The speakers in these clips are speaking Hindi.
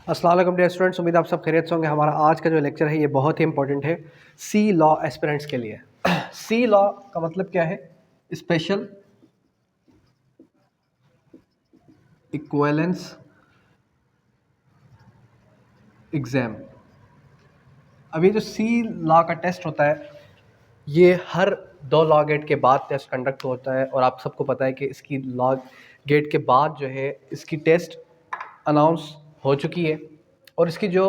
अस्सलाम वालेकुम डियर स्टूडेंट्स, उम्मीद आप सब खैरियत से होंगे। हमारा आज का जो लेक्चर है ये बहुत ही इंपॉर्टेंट है सी लॉ एस्पिरेंट्स के लिए। सी लॉ का मतलब क्या है? Special equivalence exam. अब ये जो सी लॉ का टेस्ट होता है ये हर 2 लॉ गेट के बाद टेस्ट कंडक्ट होता है, और आप सबको पता है कि इसकी लॉ गेट के बाद जो है इसकी टेस्ट अनाउंस हो चुकी है, और इसकी जो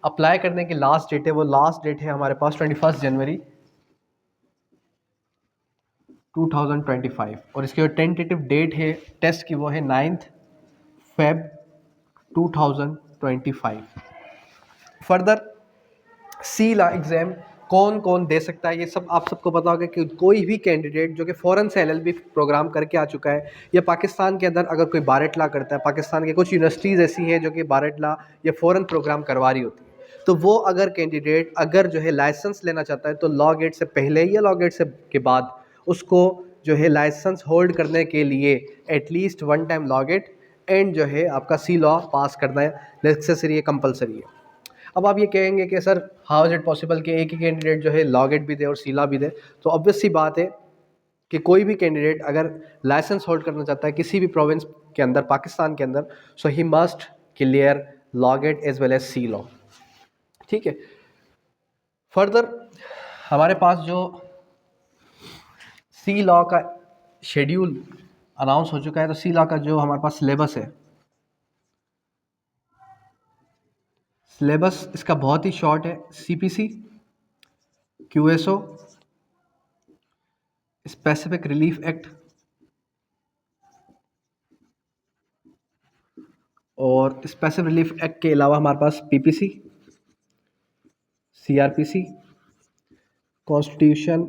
अप्लाई करने की लास्ट डेट है वो लास्ट डेट है हमारे पास 21 जनवरी 2025, और इसकी जो टेंटेटिव डेट है टेस्ट की वो है 9 फेब 2025। फर्दर सी ला एग्ज़ाम कौन कौन दे सकता है ये सब आप सबको पता होगा कि कोई भी कैंडिडेट जो कि फ़ौरन से एलएलबी प्रोग्राम करके आ चुका है, या पाकिस्तान के अंदर अगर कोई बारेट ला करता है, पाकिस्तान की कुछ यूनिवर्सिटीज़ ऐसी हैं जो कि बारेट ला या फ़ौरन प्रोग्राम करवा रही होती है, तो वो अगर कैंडिडेट अगर जो है लाइसेंस लेना चाहता है तो लॉ गेट से पहले या लॉ गेट से के बाद उसको जो है लाइसेंस होल्ड करने के लिए at least 1 time law gate and जो है आपका सी लॉ पास करना है नेसेसरी है, कंपलसरी है। अब आप ये कहेंगे कि sir how is it possible कि एक ही कैंडिडेट जो है लॉ गेट भी दे और सीला भी दे? तो ऑब्वियस सी बात है कि कोई भी कैंडिडेट अगर लाइसेंस होल्ड करना चाहता है किसी भी प्रोविंस के अंदर, पाकिस्तान के अंदर, so he must clear law GAT as well as C law. ठीक है। फर्दर हमारे पास जो सी लॉ का शेड्यूल अनाउंस हो चुका है, तो सी लॉ का जो हमारे पास सिलेबस है, सिलेबस इसका बहुत ही शॉर्ट है। CPC, QSO, specific relief act, और स्पेसिफिक रिलीफ एक्ट के अलावा हमारे पास PPC, CrPC, constitution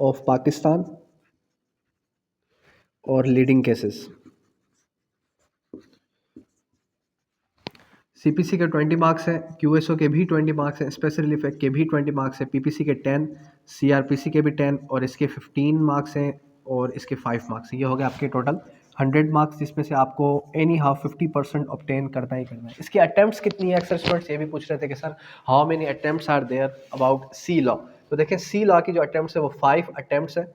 of Pakistan और लीडिंग केसेस। सीपीसी के 20 मार्क्स हैं, क्यूएसओ के भी 20 मार्क्स हैं, स्पेशल रिलीफ एक्ट के भी 20 मार्क्स हैं, पीपीसी के 10, सीआरपीसी के भी 10, और इसके 15 मार्क्स हैं और इसके 5 मार्क्स हैं। ये हो गए आपके टोटल 100 मार्क्स, जिसमें से आपको एनी हाउ 50% ऑब्टेन करना ही करना है। इसकी अटेम्प्ट्स कितनी है? अक्सर स्टूडेंट्स ये भी पूछ रहे थे कि sir how many attempts are there about C law. तो देखें सी लॉ की जो अटेम्प्ट्स है वो 5 अटेम्प्ट्स है,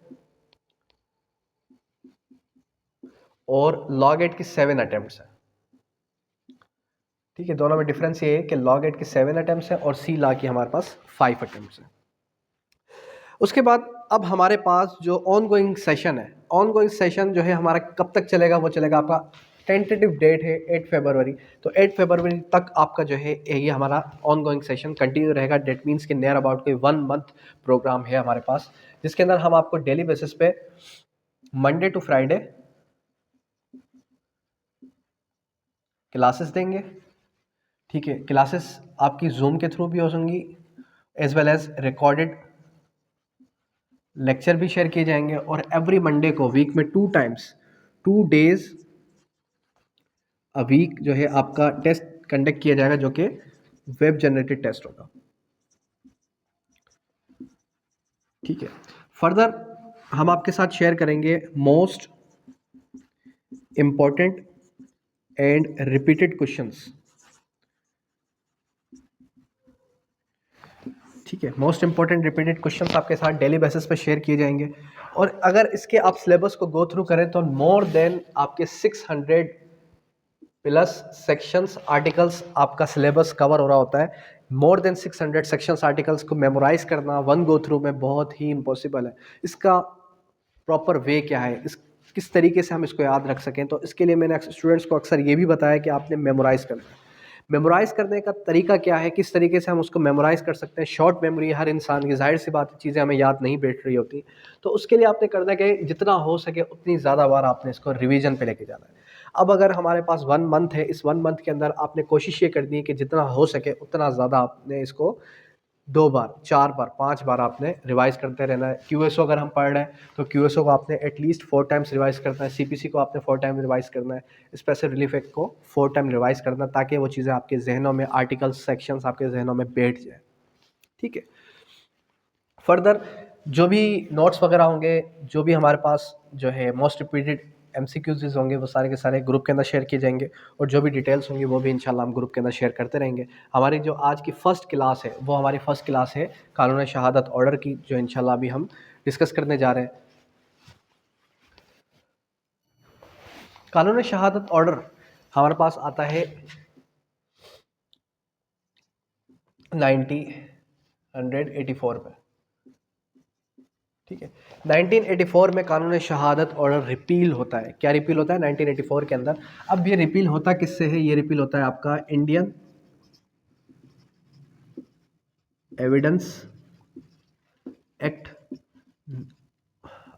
और लॉ गेट की 7 अटेम्प्ट्स है। ठीक है, दोनों में डिफरेंस ये है कि लॉ गेट की 7 अटेम्प्ट्स है और सी लॉ की हमारे पास 5 अटेम्प्ट्स है। उसके बाद अब हमारे पास जो ऑन गोइंग सेशन है, ऑन गोइंग सेशन जो है हमारा कब तक चलेगा? वो चलेगा, आपका टेंटेटिव डेट है 8 फरवरी, तो 8 फरवरी तक आपका जो है ये हमारा ऑन गोइंग सेशन कंटिन्यू रहेगा। डेट मीन्स कि नियर अबाउट कोई 1 मंथ प्रोग्राम है हमारे पास, जिसके अंदर हम आपको डेली बेसिस पे मंडे टू फ्राइडे क्लासेस देंगे। ठीक है, क्लासेस आपकी जूम के थ्रू भी हो होंगी, as well as recorded lecture भी शेयर किए जाएंगे, और एवरी मंडे को वीक में 2 टाइम्स 2 डेज अ वीक जो है आपका टेस्ट कंडक्ट किया जाएगा, जो कि वेब जनरेटेड टेस्ट होगा। ठीक है। फर्दर हम आपके साथ शेयर करेंगे most important and repeated questions. ठीक है, मोस्ट इंपॉर्टेंट रिपीटेड क्वेश्चंस आपके साथ डेली बेसिस पे शेयर किए जाएंगे, और अगर इसके आप सिलेबस को गो थ्रू करें तो मोर देन आपके 600 प्लस सेक्शंस आर्टिकल्स आपका सिलेबस कवर हो रहा होता है। मोर देन 600 सेक्शंस आर्टिकल्स को मेमोराइज करना वन गो थ्रू में बहुत ही इम्पॉसिबल है। इसका प्रॉपर वे क्या है, इस किस तरीके से हम इसको याद रख सकें, तो इसके लिए मैंने स्टूडेंट्स को अक्सर ये भी बताया कि आपने मेमोराइज़ करना है। मेमोराइज़ करने का तरीका क्या है, किस तरीके से हम उसको मेमोराइज़ कर सकते हैं? शॉर्ट मेमोरी हर इंसान की, जाहिर सी बात है चीज़ें हमें याद नहीं बैठ रही होती, तो उसके लिए आपने करना है कि जितना हो सके उतनी ज़्यादा बार आपने इसको रिवीजन पे लेके जाना है। अब अगर हमारे पास 1 मंथ है, इस 1 मंथ के अंदर आपने कोशिश ये करनी है कि जितना हो सके उतना ज़्यादा आपने इसको 2 बार, 4 बार, 5 बार आपने रिवाइज़ करते रहना है। क्यूएसओ अगर हम पढ़ रहे हैं तो क्यूएसओ को आपने एटलीस्ट 4 टाइम्स रिवाइज़ करना है, सीपीसी को आपने 4 टाइम रिवाइज़ करना है, स्पेशल रिलीफ एक्ट को 4 टाइम रिवाइज़ करना है, ताकि वो चीज़ें आपके ज़हनों में, आर्टिकल्स, सेक्शंस आपके ज़हनों में बैठ जाए। ठीक है। फर्दर जो भी नोट्स वगैरह होंगे, जो भी हमारे पास जो है मोस्ट रिपीटेड MCQs होंगे वो सारे के सारे ग्रुप के अंदर शेयर किए जाएंगे, और जो भी डिटेल्स होंगी वो भी इंशाल्लाह हम ग्रुप के अंदर शेयर करते रहेंगे। हमारी जो आज की फ़र्स्ट क्लास है वो हमारी फ़र्स्ट क्लास है कानून शहादत ऑर्डर की, जो इंशाल्लाह अभी हम डिस्कस करने जा रहे हैं। कानून शहादत ऑर्डर हमारे पास आता है 1984 में, ठीक है। 1984 में कानून शहादत ऑर्डर रिपील होता है। क्या रिपील होता है 1984 के अंदर? अब ये रिपील होता किससे है? ये रिपील होता है आपका इंडियन एविडेंस एक्ट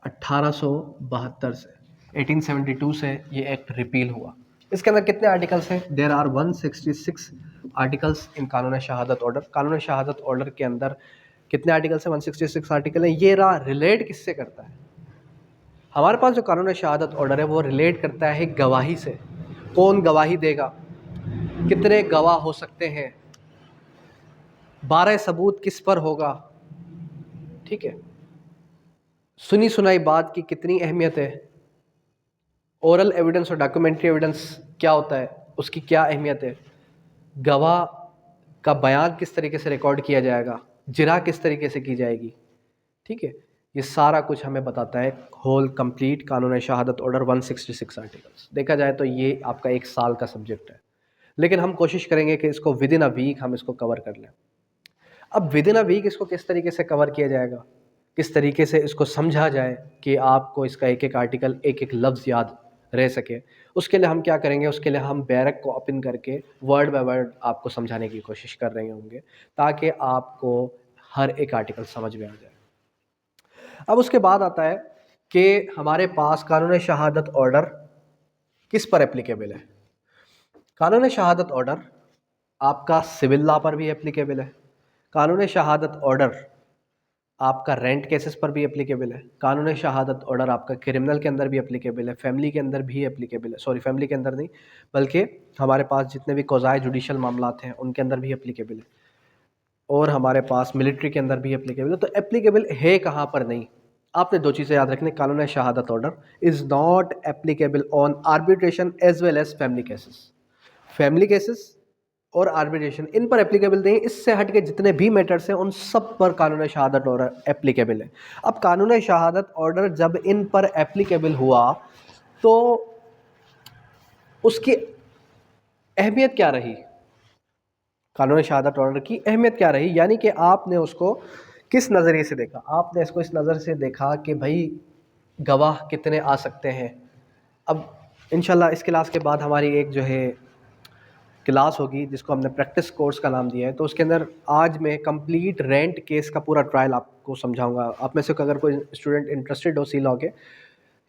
1872 से, 1872 से ये एक्ट रिपील हुआ। इसके अंदर कितने आर्टिकल्स हैं? देयर आर 166 आर्टिकल्स इन कानून शहादत ऑर्डर। कानून शहादत ऑर्डर के अंदर कितने आर्टिकल्स हैं? 166 आर्टिकल है। ये रहा रिलेट किससे करता है? हमारे पास जो कानून शहादत ऑर्डर है वो रिलेट करता है गवाही से। कौन गवाही देगा, कितने गवाह हो सकते हैं, 12 सबूत किस पर होगा, ठीक है, सुनी सुनाई बात की कितनी अहमियत है, ओरल एविडेंस और डॉक्यूमेंट्री एविडेंस क्या होता है, उसकी क्या अहमियत है, गवाह का बयान किस तरीके से रिकॉर्ड किया जाएगा, जिरा किस तरीके से की जाएगी, ठीक है। ये सारा कुछ हमें बताता है होल कंप्लीट कानून शहादत ऑर्डर 166 आर्टिकल्स। देखा जाए तो ये आपका एक साल का सब्जेक्ट है, लेकिन हम कोशिश करेंगे कि इसको विद इन अ वीक हम इसको कवर कर लें। अब विद इन अ वीक इसको किस तरीके से कवर किया जाएगा, किस तरीके से इसको समझा जाए कि आपको इसका एक एक आर्टिकल एक एक लफ्ज़ याद रह सके, उसके लिए हम क्या करेंगे? उसके लिए हम बैरक को ओपन करके वर्ड बाय वर्ड आपको समझाने की कोशिश कर रहे होंगे, ताकि आपको हर एक आर्टिकल समझ में आ जाए। अब उसके बाद आता है कि हमारे पास कानून शहादत ऑर्डर किस पर एप्लीकेबल है। कानून शहादत ऑर्डर आपका सिविल लॉ पर भी एप्लीकेबल है। कानून शहादत ऑर्डर आपका रेंट केसेस पर भी एप्लीकेबल है। कानून शहादत ऑर्डर आपका क्रिमिनल के अंदर भी एप्लीकेबल है, फैमिली के अंदर भी एप्लीकेबल है, सॉरी फैमिली के अंदर नहीं बल्कि हमारे पास जितने भी कोज़ाए जुडिशल मामलात हैं उनके अंदर भी एप्लीकेबल है, और हमारे पास मिलिट्री के अंदर भी एप्लीकेबल है। तो एप्लीकेबल है कहाँ पर नहीं? आपने दो चीज़ें याद रखनी। कानून शहादत order is not applicable on arbitration as well as family cases. Family cases और आर्बिट्रेशन इन पर एप्लीकेबल नहीं। इससे हट के जितने भी मैटर्स हैं उन सब पर कानून शहादत ऑर्डर एप्लीकेबल है। अब कानून शहादत ऑर्डर जब इन पर एप्लीकेबल हुआ तो उसकी अहमियत क्या रही? कानून शहादत ऑर्डर की अहमियत क्या रही, यानी कि आपने उसको किस नज़रिए से देखा? आपने इसको इस नज़र से देखा कि भाई गवाह कितने आ सकते हैं। अब इंशाल्लाह इस क्लास के बाद हमारी एक जो है क्लास होगी जिसको हमने प्रैक्टिस कोर्स का नाम दिया है, तो उसके अंदर आज मैं कंप्लीट रेंट केस का पूरा ट्रायल आपको समझाऊंगा। आप में से अगर कोई स्टूडेंट इंटरेस्टेड हो सी लॉ के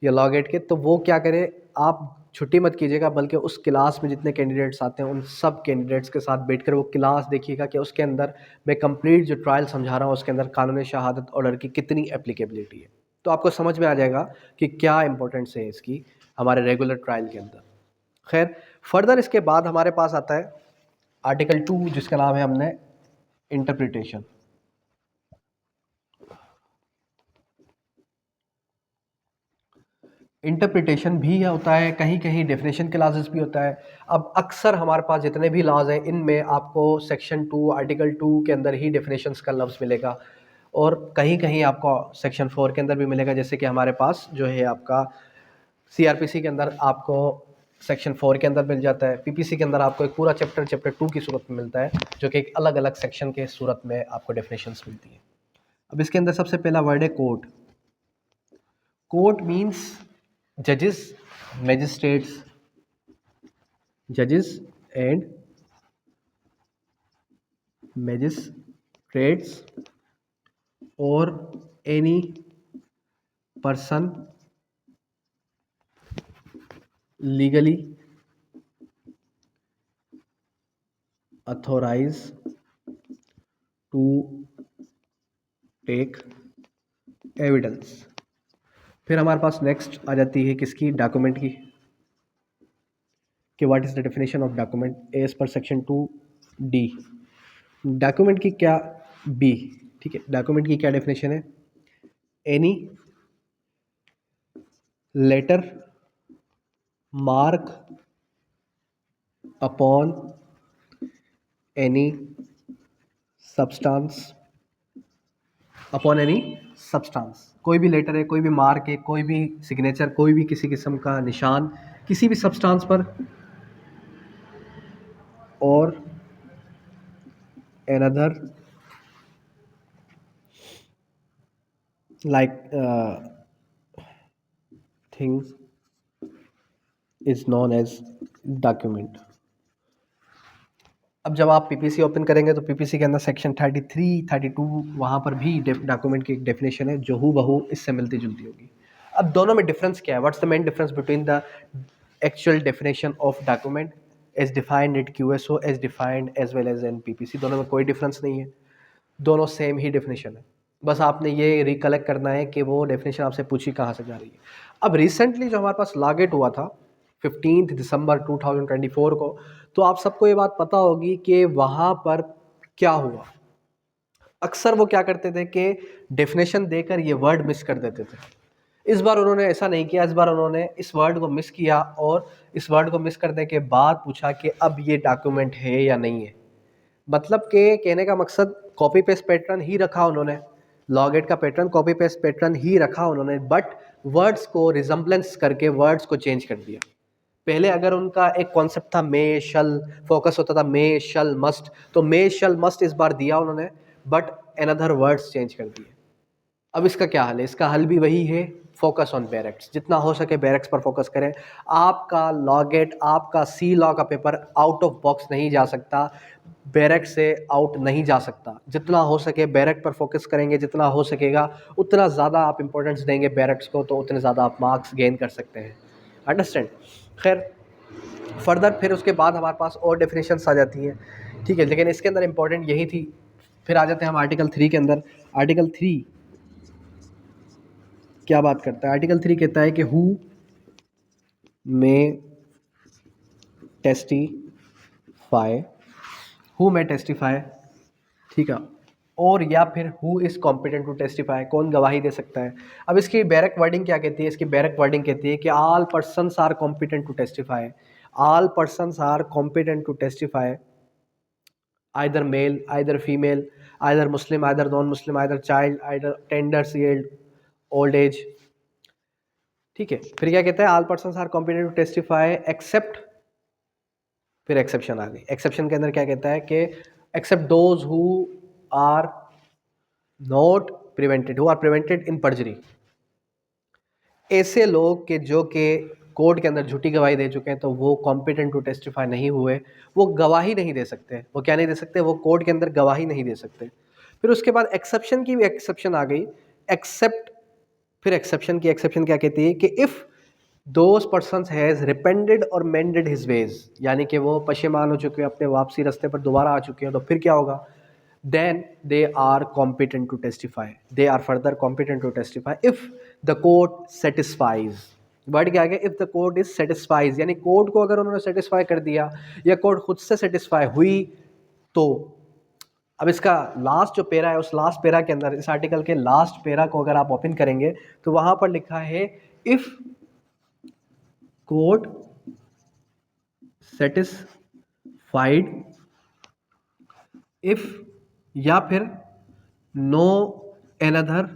या लॉ गेट के, तो वो क्या करे, आप छुट्टी मत कीजिएगा, बल्कि उस क्लास में जितने कैंडिडेट्स आते हैं उन सब कैंडिडेट्स के साथ बैठकर वो क्लास देखिएगा कि उसके अंदर मैं कंप्लीट जो ट्रायल समझा रहा हूँ उसके अंदर कानून शहादत ऑर्डर की कितनी एप्लीकेबिलिटी है। तो आपको समझ में आ जाएगा कि क्या इंपॉर्टेंस है इसकी हमारे रेगुलर ट्रायल के अंदर। खैर, फर्दर इसके बाद हमारे पास आता है आर्टिकल 2 जिसका नाम है हमने इंटरप्रिटेशन। इंटरप्रिटेशन भी होता है, कहीं कहीं डेफिनेशन क्लासेस भी होता है। अब अक्सर हमारे पास जितने भी लॉज हैं इनमें आपको सेक्शन 2 आर्टिकल 2 के अंदर ही डेफिनेशंस का लफ्ज़ मिलेगा, और कहीं कहीं आपको सेक्शन 4 के अंदर भी मिलेगा। जैसे कि हमारे पास जो है आपका CRPC के अंदर आपको सेक्शन 4 के अंदर मिल जाता है, PPC के अंदर आपको एक पूरा चैप्टर 2 की सूरत में मिलता है, जो कि एक अलग अलग सेक्शन के सूरत में आपको डेफिनेशंस मिलती है। अब इसके अंदर सबसे पहला वर्ड है कोर्ट। कोर्ट मीन्स जजेस, मैजिस्ट्रेट्स, जजेस एंड मैजिस्ट्रेट्स और any person legally authorise to take evidence. फिर हमारे पास नेक्स्ट आ जाती है किसकी? डॉक्यूमेंट की, कि what is the definition of document as per section 2D। Document की क्या? B, ठीक है। डॉक्यूमेंट की क्या डेफिनेशन है? Any letter mark upon any substance, upon any substance, कोई भी लेटर है, कोई भी मार्क है, कोई भी सिग्नेचर, कोई भी किसी किस्म का निशान किसी भी सब्सटेंस पर, और another like things is known as document. अब जब आप पीपीसी ओपन करेंगे तो पीपीसी के अंदर सेक्शन 33, 32 वहाँ पर भी डॉक्यूमेंट की एक डेफिनेशन है जो हूबहू इससे मिलती जुलती होगी। अब दोनों में डिफरेंस क्या है? What's the main difference between the actual definition of document as defined at QSO as defined as well as an PPC? दोनों में कोई डिफरेंस नहीं है, दोनों सेम ही डेफिनेशन है। बस आपने ये रिकलेक्ट करना है कि वो डेफिनेशन आपसे पूछी कहाँ से जा रही है। अब रिसेंटली जो हमारे पास लॉ गेट हुआ था 15 दिसंबर 2024 को, तो आप सबको ये बात पता होगी कि वहाँ पर क्या हुआ। अक्सर वो क्या करते थे कि डेफिनेशन देकर ये वर्ड मिस कर देते थे। इस बार उन्होंने ऐसा नहीं किया, इस बार उन्होंने इस वर्ड को मिस किया और इस वर्ड को मिस करने के बाद पूछा कि अब ये डॉक्यूमेंट है या नहीं है। मतलब कि कहने का मकसद कॉपी पेस्ट पैटर्न ही रखा उन्होंने, लॉगेट का पैटर्न कॉपी पेस्ट पैटर्न ही रखा उन्होंने, बट वर्ड्स को रिजम्बलेंस करके वर्ड्स को चेंज कर दिया। पहले अगर उनका एक कॉन्सेप्ट था मे शल, फोकस होता था मे शल मस्ट, तो मे शल मस्ट इस बार दिया उन्होंने, बट अनदर वर्ड्स चेंज कर दिए। अब इसका क्या हल है? इसका हल भी वही है, फोकस ऑन बैरेक्स। जितना हो सके बैरेक्स पर फोकस करें। आपका लॉगेट, आपका सी लॉ का पेपर आउट ऑफ बॉक्स नहीं जा सकता, बैरेक से आउट नहीं जा सकता। जितना हो सके बैरेक पर फोकस करेंगे, जितना हो सकेगा उतना ज़्यादा आप इंपॉर्टेंस देंगे बैरेक्स को, तो उतने ज़्यादा आप मार्क्स गेन कर सकते हैं। अंडरस्टैंड? खैर फर्दर फिर उसके बाद हमारे पास और डेफिनेशंस आ जाती हैं, ठीक है, लेकिन इसके अंदर इंपॉर्टेंट यही थी। फिर आ जाते हैं हम आर्टिकल 3 के अंदर। आर्टिकल 3 क्या बात करता है? आर्टिकल 3 कहता है कि हु में टेस्टिफाई, हु में टेस्टिफाई, ठीक है, और या फिर who is competent to testify, कौन गवाही दे सकता है। अब इसकी बैरक वर्डिंग क्या कहती है? इसकी बैरक वर्डिंग कहती है कि all persons are competent to testify, all persons are competent to testify, either male, either female, either Muslim, either non-Muslim, either child, either tender sealed, old age, ठीक है। फिर क्या कहता है? All persons are competent to testify except, फिर एक्सेप्शन आ गई। एक्सेप्शन के अंदर क्या कहता है कि except those who are not prevented, who are prevented in perjury. ऐसे लोग के जो कि कोर्ट के अंदर झूठी गवाही दे चुके हैं, तो वो कॉम्पिटेंट टू टेस्टिफाई नहीं हुए, वो गवाही नहीं दे सकते। वो क्या नहीं दे सकते? वो कोर्ट के अंदर गवाही नहीं दे सकते। फिर उसके बाद एक्सेप्शन की भी एक्सेप्शन आ गई, एक्सेप्ट। फिर एक्सेप्शन की एक्सेप्शन क्या कहती है कि इफ़ दोज पर्सन्स हैज़ रिपेंडेड और मेंडेड हिज वेज, यानी कि वो पशेमान हो चुके हैं, अपने वापसी रास्ते पर दोबारा आ चुके हैं, तो फिर क्या होगा? then they are competent to testify, they are further competent to testify if the court satisfies। Word क्या आ गया? If the court is satisfies, यानी कोर्ट को अगर उन्होंने सेटिस्फाई कर दिया या कोर्ट खुद से सेटिस्फाई हुई, तो अब इसका लास्ट जो पेरा है, उस लास्ट पेरा के अंदर, इस आर्टिकल के लास्ट पेरा को अगर आप ओपन करेंगे तो वहां पर लिखा है इफ कोर्ट सेटिस्फाइड, इफ या फिर नो एनदर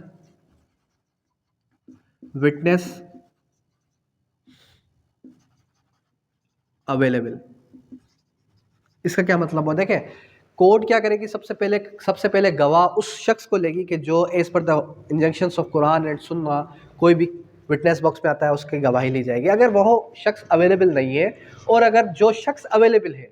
विटनेस अवेलेबल। इसका क्या मतलब हुआ? देखें, कोर्ट क्या करेगी? सबसे पहले गवाह उस शख्स को लेगी कि जो as per the injunctions of Quran and Sunnah कोई भी विटनेस बॉक्स में आता है, उसकी गवाही ली जाएगी। अगर वह शख्स अवेलेबल नहीं है, और अगर जो शख्स अवेलेबल है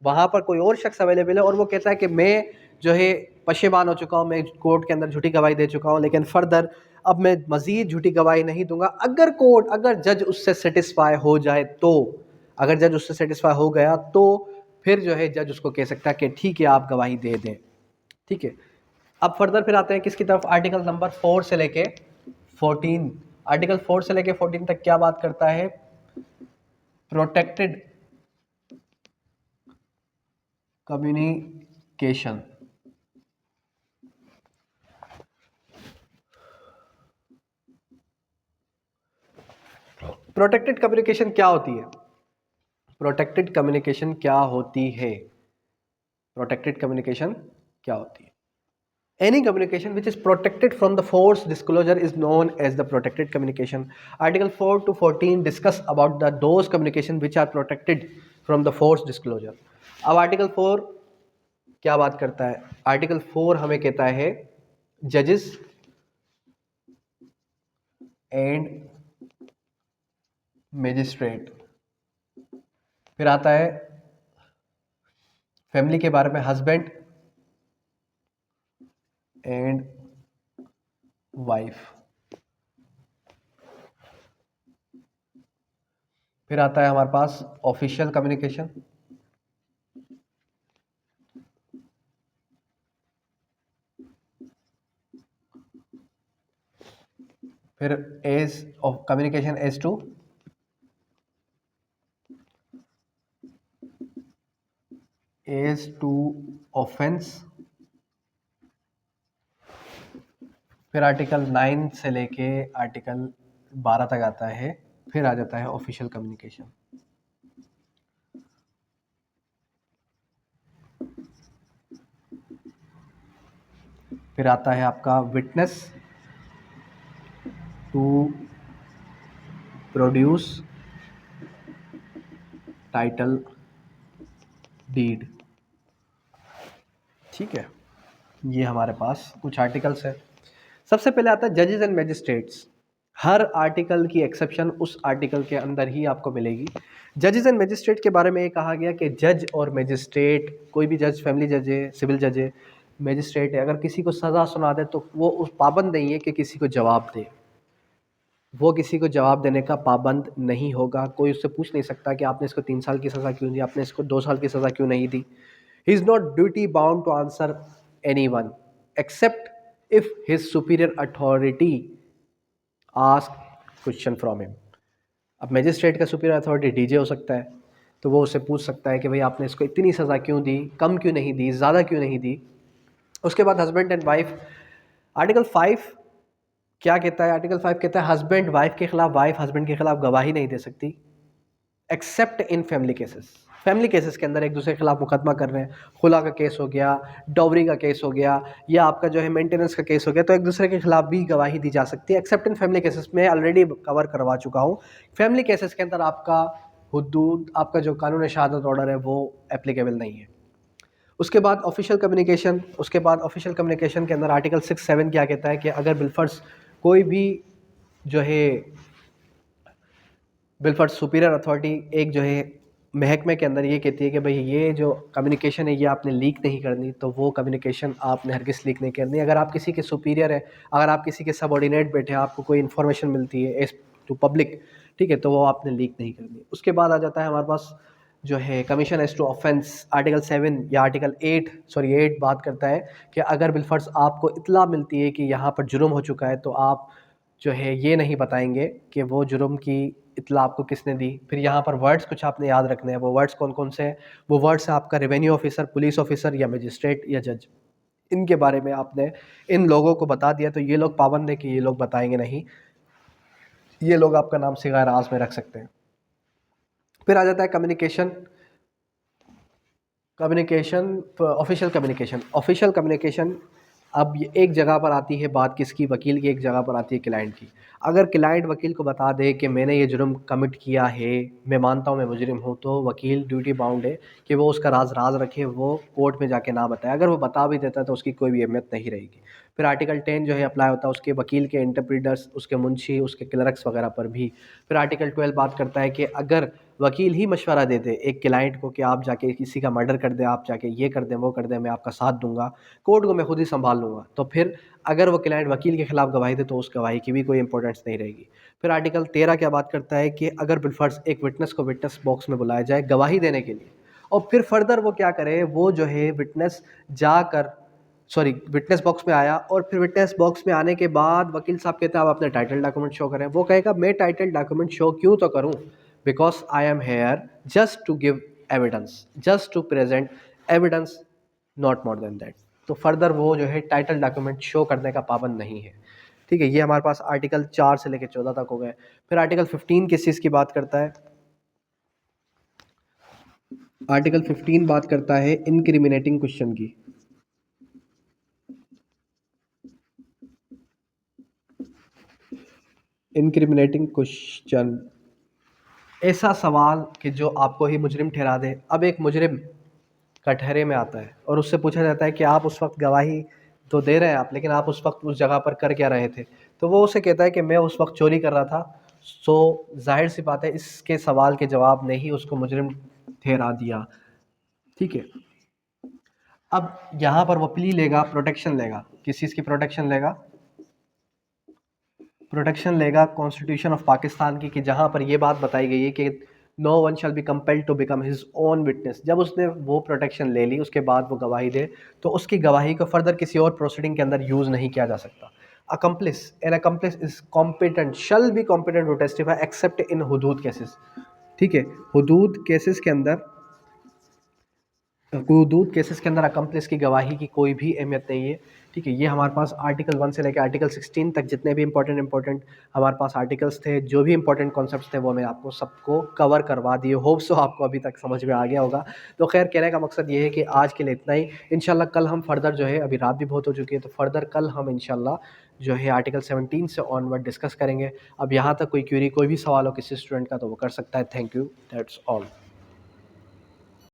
वहाँ पर कोई और शख्स अवेलेबल है और वो कहता है कि मैं जो है पशेमान हो चुका हूँ, मैं कोर्ट के अंदर झूठी गवाही दे चुका हूँ, लेकिन फर्दर अब मैं मज़ीद झूठी गवाही नहीं दूंगा, अगर जज उससे सेटिस्फाई हो जाए, तो अगर जज उससे सेटिस्फाई हो गया तो फिर जो है जज उसको कह सकता है कि ठीक है आप गवाही दे दें। ठीक है, अब फर्दर फिर आते हैं किसकी तरफ? आर्टिकल नंबर 4 से लेके 14। आर्टिकल 4 से लेके 14 तक क्या बात करता है? Protected communication. प्रोटेक्टेड कम्युनिकेशन क्या होती है? प्रोटेक्टेड कम्युनिकेशन क्या होती है? प्रोटेक्टेड कम्युनिकेशन क्या होती है? Any communication which is protected from the forced disclosure is known as the protected communication. Article 4 to 14 discuss about those communication which are protected from the forced disclosure. अब आर्टिकल 4 क्या बात करता है? आर्टिकल 4 हमें कहता है जजेस एंड मैजिस्ट्रेट, फिर आता है फैमिली के बारे में हस्बैंड एंड वाइफ, फिर आता है हमारे पास ऑफिशियल कम्युनिकेशन, फिर as of communication as to offence, फिर आर्टिकल 9 से लेके आर्टिकल 12 तक आता है, फिर आ जाता है ऑफिशियल कम्युनिकेशन। फिर आता है आपका witness to produce title deed. ठीक है, ये हमारे पास कुछ आर्टिकल्स है। सबसे पहले आता है जजेस एंड मैजिस्ट्रेट्स। हर आर्टिकल की एक्सेप्शन उस आर्टिकल के अंदर ही आपको मिलेगी। जजेस एंड मैजिस्ट्रेट के बारे में ये कहा गया कि जज और मैजिस्ट्रेट, कोई भी जज, फैमिली जज है, सिविल जज है, मैजिस्ट्रेट है, अगर किसी को सज़ा सुना दे तो वो उस पाबंद नहीं है कि किसी को जवाब दे, वो किसी को जवाब देने का पाबंद नहीं होगा। कोई उससे पूछ नहीं सकता कि आपने इसको 3 साल की सज़ा क्यों दी, आपने इसको 2 साल की सज़ा क्यों नहीं दी। He is not duty bound to answer anyone except if his superior authority ask question from him. अब मैजिस्ट्रेट का सुपीरियर अथॉरिटी डीजे हो सकता है, तो वो उससे पूछ सकता है कि भाई आपने इसको इतनी सज़ा क्यों दी, कम क्यों नहीं दी, ज़्यादा क्यों नहीं दी। उसके बाद हस्बैंड एंड वाइफ। आर्टिकल 5 क्या कहता है? आर्टिकल 5 कहता है हस्बैंड वाइफ के खिलाफ, वाइफ हस्बैंड के खिलाफ गवाही नहीं दे सकती accept in family cases. Family cases के अंदर एक दूसरे के खिलाफ मुकदमा कर रहे हैं, खुला का केस हो गया, डॉवरी का केस हो गया, या आपका जो है मेंटेनेंस का केस हो गया, तो एक दूसरे के खिलाफ भी गवाही दी जा सकती है एक्सेप्ट इन फैमिली केसेस। में ऑलरेडी कवर करवा चुका हूँ। फैमिली केसेस के अंदर आपका हुदूद, आपका जो कानून शहादत ऑर्डर है वो एप्लीकेबल नहीं है। उसके बाद ऑफिशियल कम्युनिकेशन। उसके बाद ऑफिशियल कम्युनिकेशन के अंदर आर्टिकल 6-7 क्या कहता है कि अगर बिलफर्स कोई भी जो है बिलफर्स सुपीरियर अथॉरिटी एक जो है महकमे के अंदर ये कहती है कि भाई ये जो कम्युनिकेशन है ये आपने लीक नहीं करनी, तो वो कम्युनिकेशन आपने हरगिज़ लीक नहीं करनी। अगर आप किसी के सुपीरियर है, अगर आप किसी के सबऑर्डिनेट बैठे हैं, आपको कोई इन्फॉर्मेशन मिलती है एज टू पब्लिक, ठीक है, तो वो आपने लीक नहीं करनी। उसके बाद आ जाता है हमारे पास जो है commission as to offence. Article 7 या आर्टिकल 8 बात करता है कि अगर बिलफर्स आपको इत्तला मिलती है कि यहाँ पर जुर्म हो चुका है, तो आप जो है ये नहीं बताएंगे कि वो जुर्म की इत्तला आपको किसने दी। फिर यहाँ पर वर्ड्स कुछ आपने याद रखने हैं। वो वर्ड्स कौन कौन से हैं? वो वर्ड्स है आपका रेवेन्यू ऑफिसर, पुलिस ऑफिसर या मजिस्ट्रेट या जज। इनके बारे में आपने इन लोगों को बता दिया तो ये लोग पाबंद है कि ये लोग बताएंगे नहीं, ये लोग आपका नाम सिगार राज में रख सकते हैं। फिर आ जाता है communication. Official communication. Official communication अब ये एक जगह पर आती है बात किसकी? वकील की। एक जगह पर आती है क्लाइंट की। अगर क्लाइंट वकील को बता दे कि मैंने ये जुर्म कमिट किया है, मैं मानता हूँ मैं मुजरिम हूँ, तो वकील ड्यूटी बाउंड है कि वो उसका राज रखे, वो कोर्ट में जाके ना बताए। अगर वो बता भी देता है तो उसकी कोई भी अहमियत नहीं रहेगी। फिर आर्टिकल 10 जो है अप्लाई होता है उसके वकील के इंटरप्रीटर्स, उसके मुंशी, उसके क्लर्क्स वगैरह पर भी। फिर आर्टिकल 12 बात करता है कि अगर वकील ही मशवरा दे दे एक क्लाइंट को कि आप जाके किसी का मर्डर कर दें, आप जाके ये कर दें, वो कर दें, मैं आपका साथ दूंगा, कोर्ट को मैं खुद ही संभाल लूँगा, तो फिर अगर वो क्लाइंट वकील के खिलाफ गवाही दे तो उस गवाही की भी कोई इंपॉर्टेंस नहीं रहेगी। फिर आर्टिकल 13 क्या बात करता है कि अगर बिलफर्ज एक विटनेस को विटनेस बॉक्स में बुलाया जाए गवाही देने के लिए, और फिर फर्दर वो क्या करे, वो जो है विटनेस बॉक्स में आया, और फिर विटनेस बॉक्स में आने के बाद वकील साहब कहते हैं आप अपने टाइटल डॉक्यूमेंट शो करें। वो कहेगा मैं टाइटल डॉक्यूमेंट शो क्यों तो करूं, because I am here just to give evidence, just to present evidence, not more than that. तो फर्दर वो जो है टाइटल डॉक्यूमेंट शो करने का पाबंद नहीं है। ठीक है, ये हमारे पास आर्टिकल 4 से लेकर 14 तक हो गए। फिर आर्टिकल 15 किस चीज़ की बात करता है? आर्टिकल 15 बात करता है इनक्रिमिनेटिंग क्वेश्चन की। इनक्रिमिनेटिंग क्वेश्चन, ऐसा सवाल कि जो आपको ही मुजरिम ठहरा दे। अब एक मुजरिम कटहरे में आता है और उससे पूछा जाता है कि आप उस वक्त गवाही तो दे रहे हैं आप, लेकिन आप उस वक्त उस जगह पर कर क्या रहे थे? तो वो उसे कहता है कि मैं उस वक्त चोरी कर रहा था। सो जाहिर सी बात है, इसके सवाल के जवाब ने ही उसको मुजरिम ठहरा दिया। ठीक है, अब यहाँ पर वो प्ली लेगा, प्रोटेक्शन लेगा। किस चीज़ की प्रोटेक्शन लेगा? प्रोटेक्शन लेगा कॉन्स्टिट्यूशन ऑफ पाकिस्तान की, कि जहाँ पर ये बात बताई गई है कि no one shall be compelled to become his own witness. जब उसने वो प्रोटेक्शन ले ली, उसके बाद वो गवाही दे, तो उसकी गवाही को फर्दर किसी और प्रोसीडिंग के अंदर यूज़ नहीं किया जा सकता। Accomplice, an accomplice is competent, shall be competent to testify except in Hudood cases. ठीक है, हुदूद केसेस के अंदर, हुदूद केसेस के अंदर अकम्प्लिस की गवाही की कोई भी अहमियत नहीं है। ठीक है, ये हमारे पास आर्टिकल 1 से लेकर आर्टिकल 16 तक जितने भी इंपॉर्टेंट हमारे पास आर्टिकल्स थे, जो भी इंपॉर्टेंट कॉन्सेप्ट्स थे, वो मैं आपको सबको कवर करवा दिए। होप सो आपको अभी तक समझ में आ गया होगा। तो खैर, कहने का मकसद ये है कि आज के लिए इतना ही। इंशाल्लाह कल हम फर्दर जो है, अभी रात भी बहुत हो चुकी है, तो फर्दर कल हम इंशाल्लाह जो है आर्टिकल 17 से ऑनवर्ड डिस्कस करेंगे। अब यहाँ तक कोई क्वेरी, कोई भी सवाल हो किसी स्टूडेंट का, तो वो कर सकता है। Thank you, that's all.